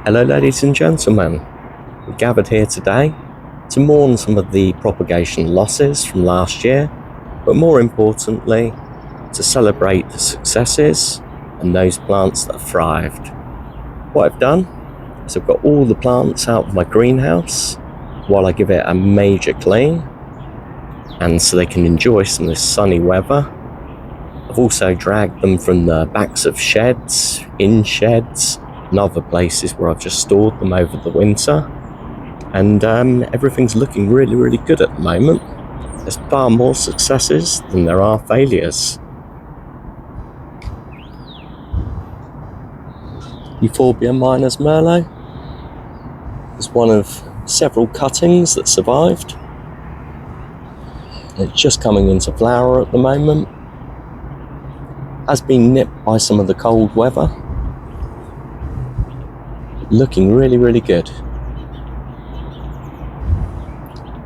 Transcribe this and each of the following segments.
Hello ladies and gentlemen, we're gathered here today to mourn some of the propagation losses from last year, but more importantly, to celebrate the successes and those plants that have thrived. What I've done is I've got all the plants out of my greenhouse while I give it a major clean, and so they can enjoy some of this sunny weather. I've also dragged them from the backs of sheds, in sheds, and other places where I've just stored them over the winter. And everything's looking really good at the moment. There's far more successes than there are failures. Euphorbia minors Merlot is one of several cuttings that survived. It's just coming into flower at the moment. Has been nipped by some of the cold weather. Looking really good.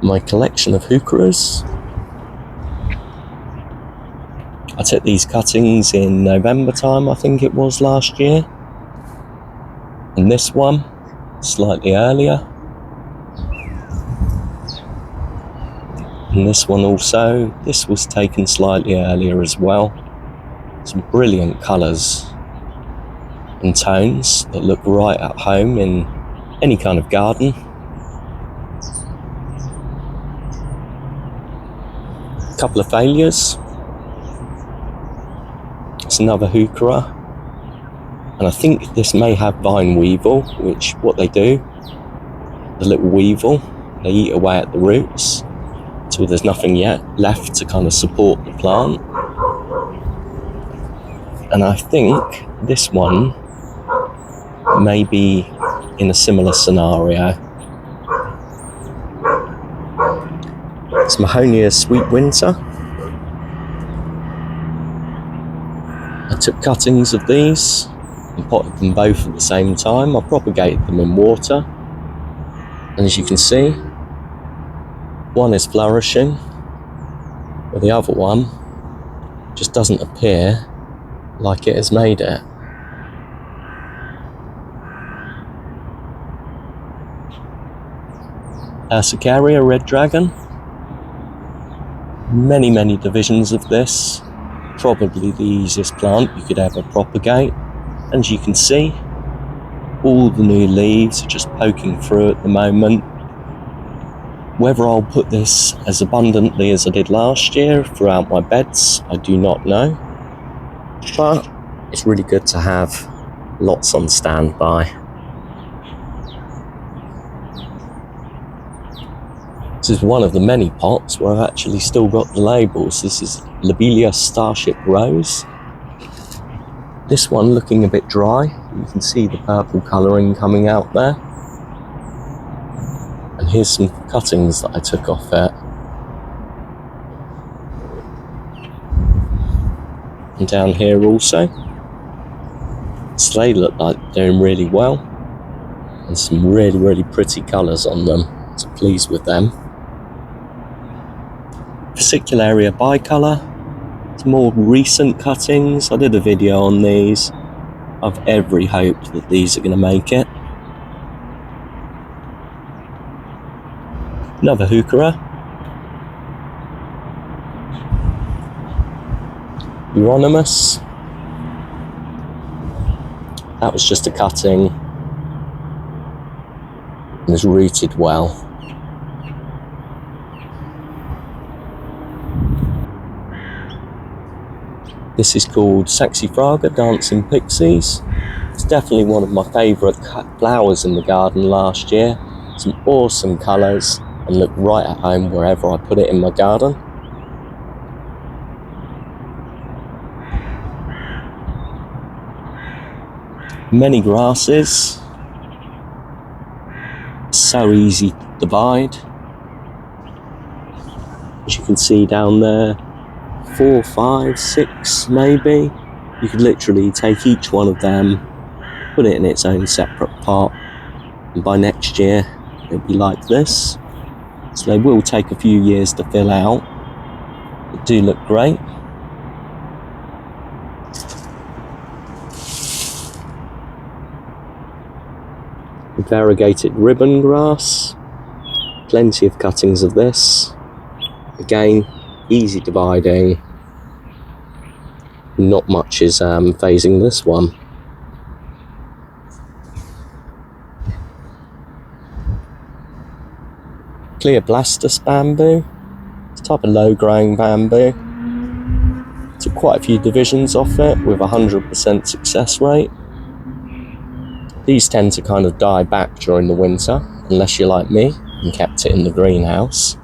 My collection of heucheras. I took these cuttings in November time, I think it was last year. And this one, slightly earlier. And this one also, this was taken slightly earlier as well. Some brilliant colours and tones that look right at home in any kind of garden. A couple of failures. It's another heuchera, and I think this may have vine weevil, which what they do, the little weevil, they eat away at the roots until there's nothing yet left to kind of support the plant. And I think this one may be in a similar scenario. It's Mahonia Sweet Winter. I took cuttings of these and potted them both at the same time. I propagated them in water, and as you can see, one is flourishing, but the other one just doesn't appear like it has made it. Ursicaria Red Dragon. Many divisions of this. Probably the easiest plant you could ever propagate. And as you can see, all the new leaves are just poking through at the moment. Whether I'll put this as abundantly as I did last year throughout my beds, I do not know. But it's really good to have lots on standby. This is one of the many pots where I've actually still got the labels. This is Lobelia Starship Rose. This one looking a bit dry. You can see the purple colouring coming out there. And here's some cuttings that I took off it. And down here also. So they look like they're doing really well. And some really pretty colours on them. So pleased with them. Fascicularia Bicolour. It's more recent cuttings. I did a video on these. I've every hope that these are going to make it. Another heuchera. Euonymus. That was just a cutting. It was rooted well. This is called Saxifraga Dancing Pixies. It's definitely one of my favourite flowers in the garden last year. Some awesome colours and look right at home wherever I put it in my garden. Many grasses. So easy to divide. As you can see down there, 4, 5, 6 maybe. You could literally take each one of them, put it in its own separate pot, and by next year it'll be like this. So they will take a few years to fill out, but do look great. Variegated ribbon grass, plenty of cuttings of this. Again, easy dividing, not much is phasing this one. Clear blastus bamboo, it's a type of low growing bamboo. Took quite a few divisions off it with 100% success rate. These tend to kind of die back during the winter, unless you're like me and kept it in the greenhouse.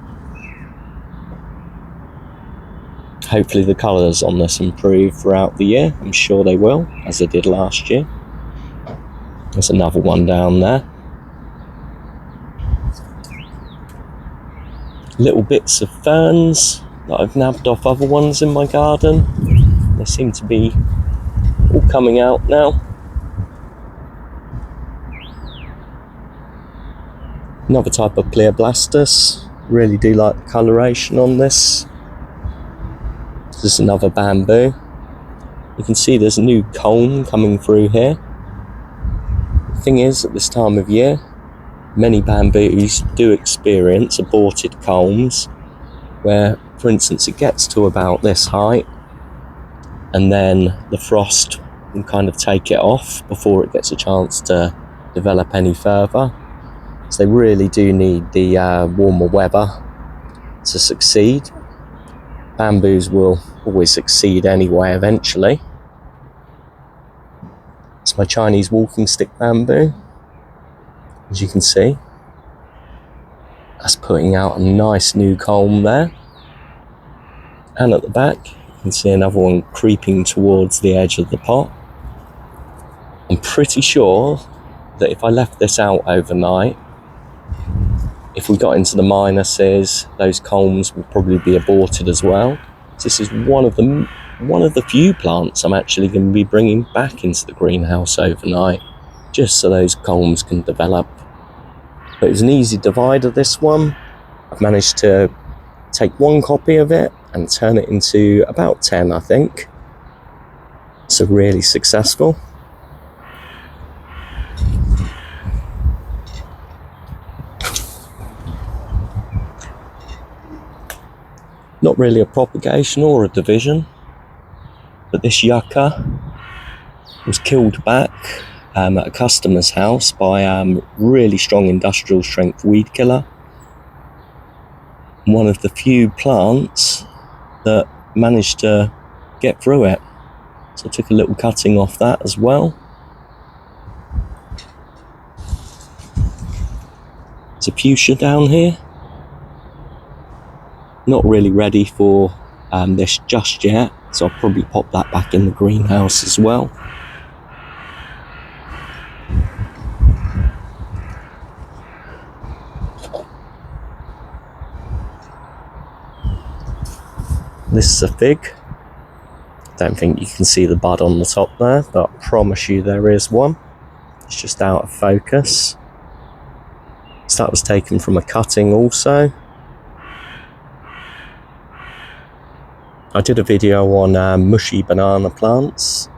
Hopefully the colours on this improve throughout the year. I'm sure they will, as they did last year. There's another one down there. Little bits of ferns that I've nabbed off other ones in my garden. They seem to be all coming out now. Another type of Pleoblastus. Really do like the coloration on this. This is another bamboo. You can see there's a new culm coming through here. The thing is, at this time of year, many bamboos do experience aborted culms, where, for instance, it gets to about this height, and then the frost can kind of take it off before it gets a chance to develop any further. So they really do need the warmer weather to succeed. Bamboos will always succeed anyway, eventually. It's my Chinese walking stick bamboo. As you can see, that's putting out a nice new culm there. And at the back, you can see another one creeping towards the edge of the pot. I'm pretty sure that if I left this out overnight, if we got into the minuses, those culms will probably be aborted as well. So this is one of the few plants I'm actually going to be bringing back into the greenhouse overnight, just so those culms can develop. But it was an easy divider, this one. I've managed to take one copy of it and turn it into about 10, I think. So really successful. Not really a propagation or a division, but this yucca was killed back at a customer's house by really strong industrial strength weed killer. One of the few plants that managed to get through it. So I took a little cutting off that as well. There's a fuchsia down here. Not really ready for this just yet, so I'll probably pop that back in the greenhouse as well. This is a fig. Don't think you can see the bud on the top there, but I promise you there is one. It's just out of focus. So that was taken from a cutting also. I did a video on mushy banana plants.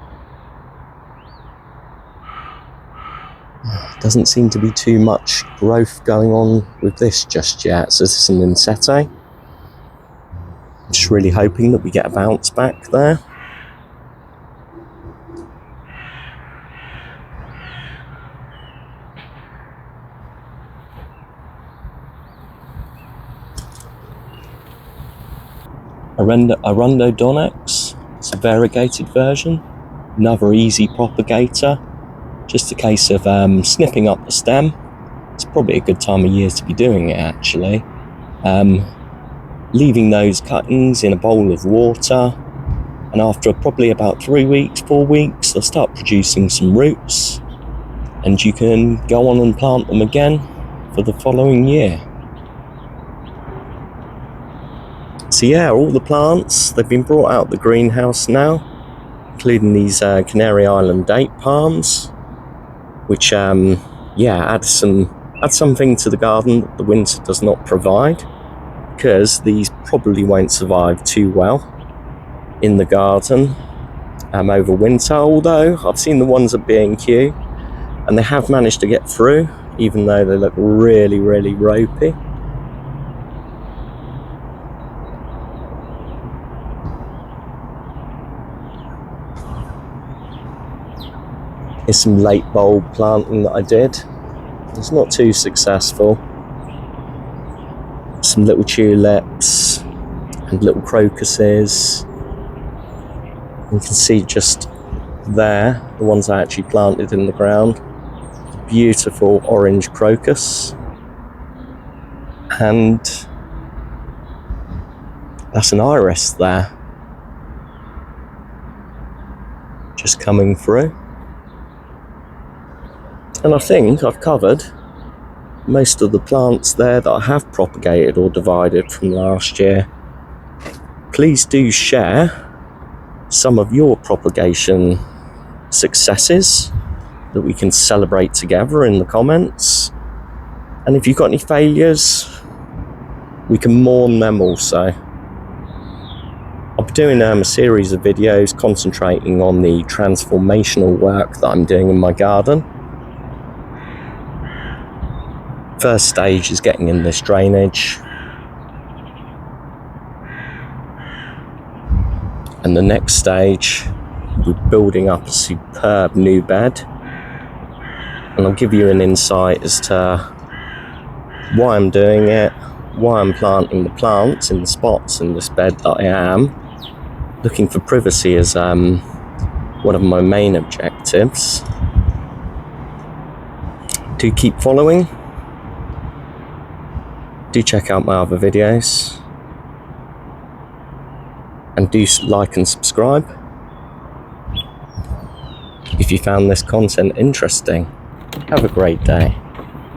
Doesn't seem to be too much growth going on with this just yet. So this is an insete. Just really hoping that we get a bounce back there. Arundodonyx, it's a variegated version, another easy propagator, just a case of snipping up the stem. It's probably a good time of year to be doing it actually. Leaving those cuttings in a bowl of water, and after probably about 3 weeks, 4 weeks, they'll start producing some roots, and you can go on and plant them again for the following year. So yeah, all the plants, they've been brought out the greenhouse now, including these Canary Island date palms, which add something to the garden that the winter does not provide, because these probably won't survive too well in the garden over winter, although I've seen the ones at B&Q and they have managed to get through. even though they look really, really ropey. Here's some late bulb planting that I did. It's not too successful. Some little tulips and little crocuses. You can see just there, the ones I actually planted in the ground. Beautiful orange crocus. And that's an iris there. Just coming through. And I think I've covered most of the plants there that I have propagated or divided from last year. Please do share some of your propagation successes that we can celebrate together in the comments. And if you've got any failures, we can mourn them also. I'll be doing a series of videos concentrating on the transformational work that I'm doing in my garden. First stage is getting in this drainage, and the next stage we're building up a superb new bed, and I'll give you an insight as to why I'm doing it, why I'm planting the plants in the spots in this bed that I am. Looking for privacy as one of my main objectives. Do keep following. Do check out my other videos, and do like and subscribe if you found this content interesting. Have a great day.